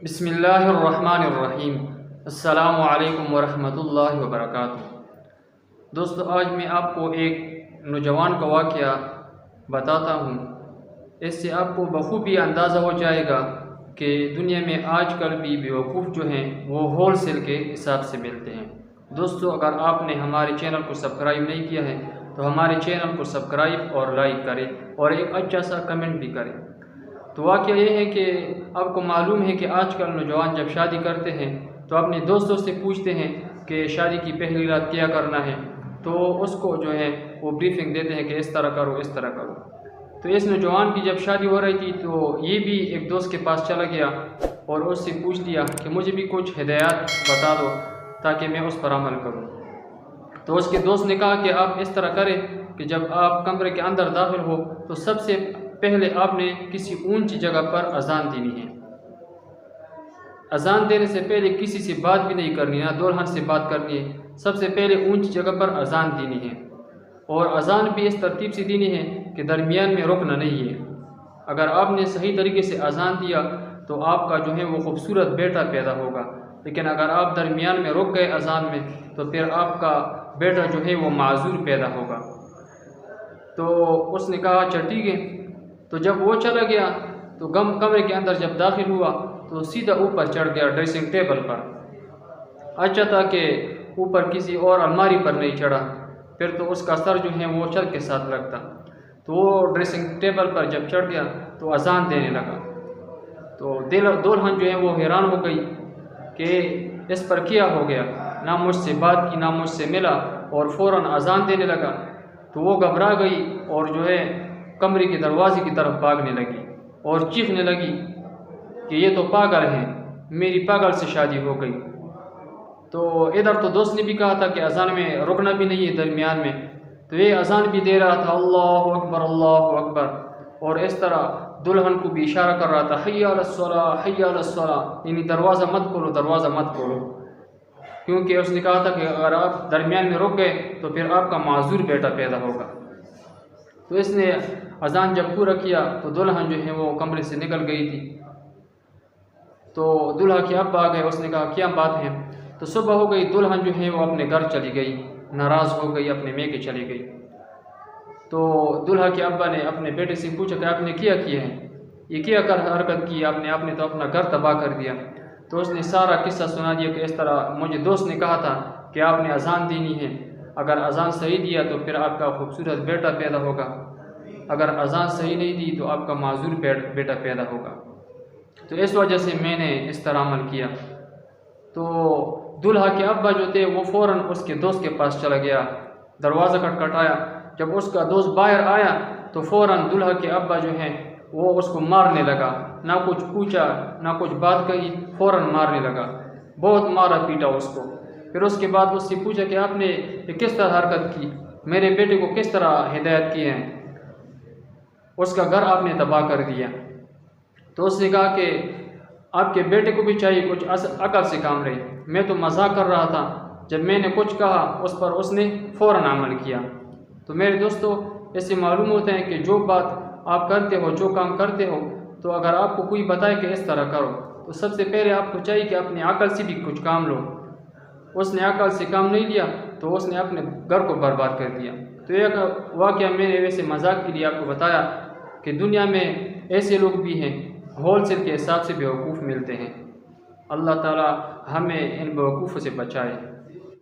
बिस्मिल्लाहिर्रहमानिर्रहीम। अस्सलामु अलैकुम वरहमतुल्लाहि वबरकातुहू। दोस्तों, आज मैं आपको एक नौजवान का वाक़या बताता हूँ। इससे आपको बखूबी अंदाज़ा हो जाएगा कि दुनिया में आजकल भी बेवकूफ़ जो हैं वो होल सेल के हिसाब से मिलते हैं। दोस्तों, अगर आपने हमारे चैनल को सब्सक्राइब नहीं किया है तो हमारे चैनल को सब्सक्राइब और लाइक करें और एक अच्छा सा कमेंट भी करें। तो वाक़या ये है कि आपको मालूम है कि आजकल नौजवान जब शादी करते हैं तो अपने दोस्तों से पूछते हैं कि शादी की पहली रात क्या करना है, तो उसको जो है वो ब्रीफिंग देते हैं कि इस तरह करो इस तरह करो। तो इस नौजवान की जब शादी हो रही थी तो ये भी एक दोस्त के पास चला गया और उससे पूछ लिया कि मुझे भी कुछ हिदायत बता दो ताकि मैं उस पर अमल करूँ। तो उसके दोस्त ने कहा कि आप इस तरह करें कि जब आप कमरे के अंदर दाखिल हो तो सबसे पहले आपने किसी ऊंची जगह पर अजान देनी है। अजान देने से पहले किसी से बात भी नहीं करनी है, ना दुल्हन से बात करनी है। सबसे पहले ऊंची जगह पर अजान देनी है और अजान भी इस तरतीब से देनी है कि दरमियान में रुकना नहीं है। अगर आपने सही तरीके से अजान दिया तो आपका जो है वो खूबसूरत बेटा पैदा होगा, लेकिन अगर आप दरमियान में रुक गए अजान में तो फिर आपका बेटा जो है वो माजूर पैदा होगा। तो उसने कहा अच्छा ठीक है। तो जब वो चला गया तो कमरे के अंदर जब दाखिल हुआ तो सीधा ऊपर चढ़ गया ड्रेसिंग टेबल पर। अच्छा था कि ऊपर किसी और अलमारी पर नहीं चढ़ा, फिर तो उसका सर जो है वो छत के साथ लगता। तो वो ड्रेसिंग टेबल पर जब चढ़ गया तो अजान देने लगा। तो दुल्हन जो है वो हैरान हो गई कि इस पर क्या हो गया, ना मुझसे बात की ना मुझसे मिला और फ़ौरन अजान देने लगा। तो वो घबरा गई और जो है कमरे के दरवाजे की तरफ भागने लगी और चीखने लगी कि ये तो पागल हैं, मेरी पागल से शादी हो गई। तो इधर तो दोस्त ने भी कहा था कि अजान में रुकना भी नहीं है दरमियान में, तो ये अजान भी दे रहा था अल्लाहु अकबर, और इस तरह दुल्हन को भी इशारा कर रहा था हय्या अलस्सलाह हय्या अलस्सलाह, यानी दरवाज़ा मत खोलो दरवाज़ा मत खोलो, क्योंकि उसने कहा था कि अगर आप दरमियान में रुक गए तो फिर आपका माजूर बेटा पैदा होगा। तो इसने अजान जब पूरा किया तो दुल्हन जो है वो कमरे से निकल गई थी। तो दूल्हा के अब्बा आ गए, उसने कहा क्या बात है। तो सुबह हो गई, दुल्हन जो है वो अपने घर चली गई, नाराज़ हो गई, अपने मेके चली गई। तो दूल्हा के अब्बा ने अपने बेटे से पूछा कि आपने क्या किया है, ये क्या कर हरकत की आपने तो अपना घर तबाह कर दिया। तो उसने सारा किस्सा सुना दिया कि इस तरह मुझे दोस्त ने कहा था कि आपने अजान देनी है, अगर अजान सही दिया तो फिर आपका खूबसूरत बेटा पैदा होगा, अगर अजान सही नहीं दी तो आपका माजूर बेटा पैदा होगा। तो इस वजह से मैंने इस तरह अमल किया। तो दूल्हा के अब्बा जो थे वो फ़ौरन उसके दोस्त के पास चला गया, दरवाज़ा खटखटाया। जब उसका दोस्त बाहर आया तो फ़ौरन दूल्हा के अब्बा जो हैं वो उसको मारने लगा, ना कुछ पूछा ना कुछ बात कही, फ़ौरन मारने लगा, बहुत मारा पीटा उसको। फिर उसके बाद उससे पूछा कि आपने ये किस तरह हरकत की, मेरे बेटे को किस तरह हिदायत किए हैं, उसका घर आपने तबाह कर दिया। तो उसने कहा कि आपके बेटे को भी चाहिए कुछ अकल से काम रहे, मैं तो मजाक कर रहा था, जब मैंने कुछ कहा उस पर उसने फ़ौरन अमल किया। तो मेरे दोस्तों, इससे मालूम होता है कि जो बात आप करते हो, जो काम करते हो, तो अगर आपको कोई बताए कि इस तरह करो तो सबसे पहले आपको चाहिए कि अपनी अकल से भी कुछ काम लो। उसने अकल से काम नहीं लिया तो उसने अपने घर को बर्बाद कर दिया। तो एक वाक़या मैंने वैसे मजाक के लिए आपको बताया कि दुनिया में ऐसे लोग भी हैं, होल सेल के हिसाब से बेवकूफ़ मिलते हैं। अल्लाह ताला हमें इन बेवकूफ़ों से बचाए।